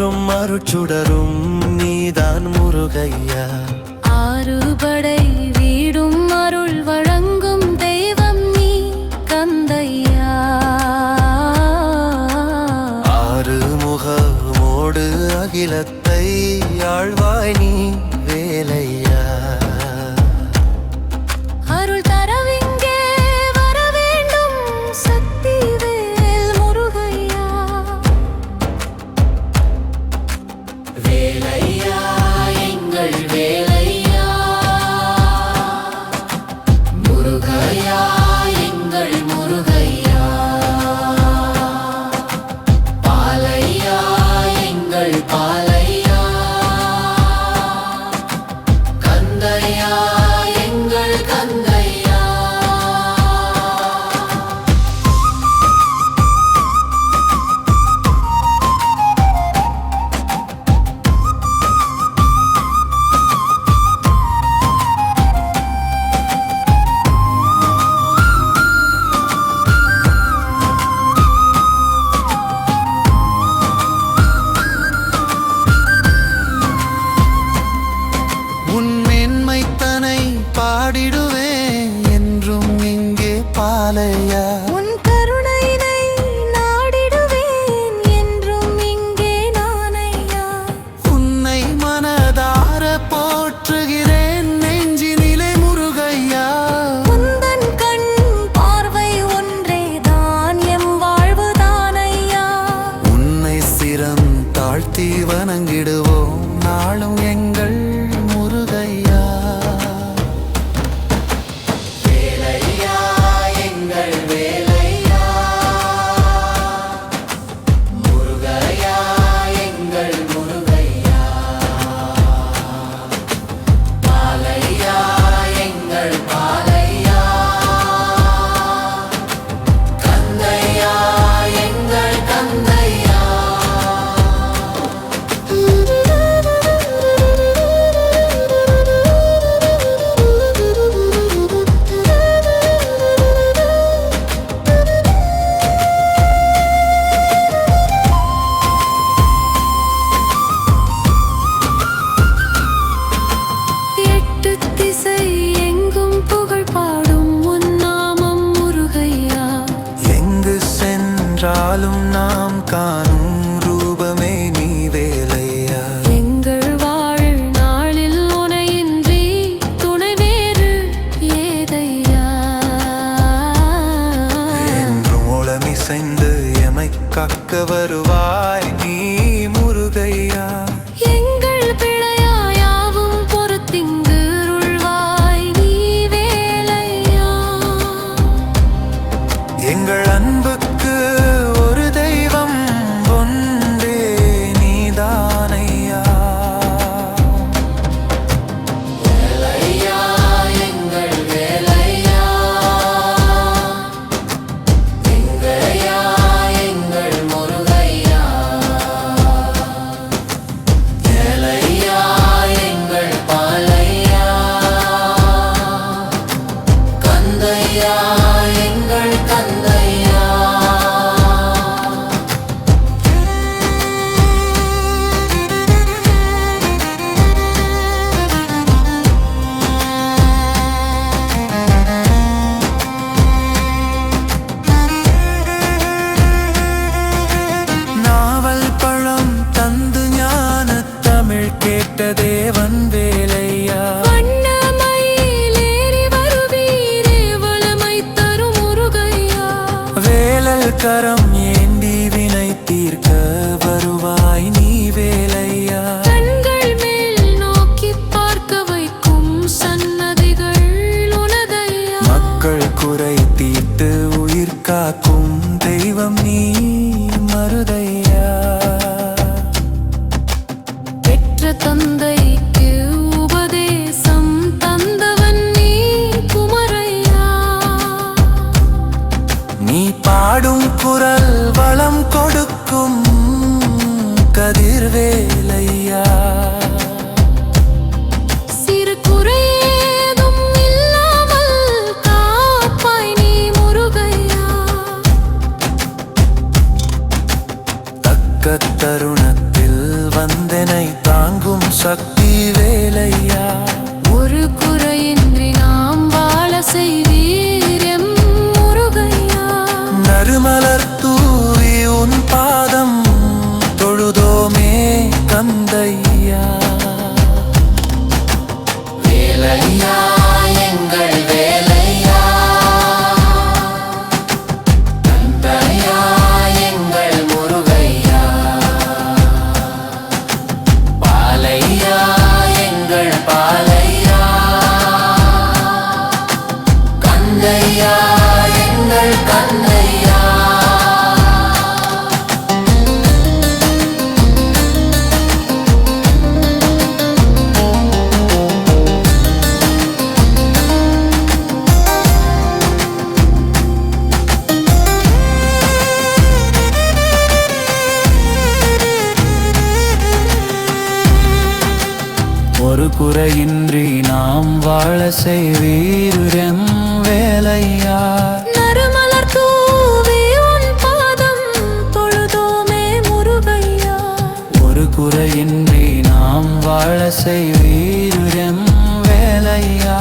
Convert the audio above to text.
என்றும் அருட்சுடரும் நீதான் முருகையா. ஆறுபடை வீடும் அருள் வழங்கும் தெய்வம் நீ கந்தையா. ஆறுமுகமோடு அகிலத்தை ஆழ்வாய் நீ வேலையா. அருள் தரவிங்கே வர வேண்டும் சக்தி வேல் முருகையா. வேலையா எங்கள் வேலையா, முருகையா எங்கள் முருகையா. பாலையா எங்கள் பாலையா, கந்தையா எங்கள் கந்தையா. உன் மேன்மைத்தனை பாடிடுவேன் என்றும் இங்கே பாலையா. உன் கருணையினை நாடிடுவேன் என்றும் இங்கே நானையா. உன்னை மனதார போற்றுகிறேன் நெஞ்சினிலே முருகையா. உந்தன் கண் பார்வை ஒன்றேதான் எம் வாழ்வு தானையா. உன்னை சிரம் தாழ்த்தி வணங்கிடுவோம் நாளும் எங்கள் முருகையா. வேலையா எங்கள் வேலையா, முருகையா எங்கள் முருகையா. பாலையா எங்கள் பாலையா, கந்தையா எங்கள் கந்தையா. எட்டு திசை எங்கும் புகழ் பாடும் உன் நாமம் முருகையா. எங்கு சென்றாலும் நாம் காணும் ரூபமே நீ வேலையா. எங்கள் வாழ்நாளில் உனையின்றி துணை வேறு ஏதையா. என்றும் ஒளமிசைந்து எமை காக்க வருவாய் நீ முருகையா. எங்கள் பிழையாயாவும் பொறுத்திங்கு அருள்வாய் நீ வேலையா. எங்கள் அன்புக்கு ஒரு தெய்வம் ஒன்றே நீதானையா. வேலையா எங்கள் வேலையா, எங்கையா எங்கள் முருகையா. வேலையா எங்கள் பாலையா, கந்தையா எங்கள் கந்தையா. நாவல் பழம் தந்து ஞான தமிழ் கேட்ட தேவன் வேலையா. வண்ணமயில் ஏறி வருவீரே வளமை தரும் முருகையா. வேலல் கரம் ஏந்தி வினை தீர்க்க வருவாய் நீ வேலையா. கண்கள் மேல் நோக்கி பார்க்க வைக்கும் சன்னதிகள் உனதையா. மக்கள் குறை தீர்த்து உயிர் காக்கும் தெய்வம் நீ மருதையா. பெற்ற தந்தைக்கு உபதேசம் தந்தவன் நீ குமரையா. நீ பாடும் குரல் வேலையா எங்கள் வேலையா, தந்தையா எங்கள் முருகையா, பாலையா எங்கள் பாலையா, கந்தையா எங்கள் கந்தையா. ஒரு குறையின்றி நாம் வாழ செய்வீரும் வேலையா, நறுமலர் தூவி உன் பாதம் தொழுதோமே முருகையா. ஒரு குறையின்றி நாம் வாழ செய்வீரும் வேலையா,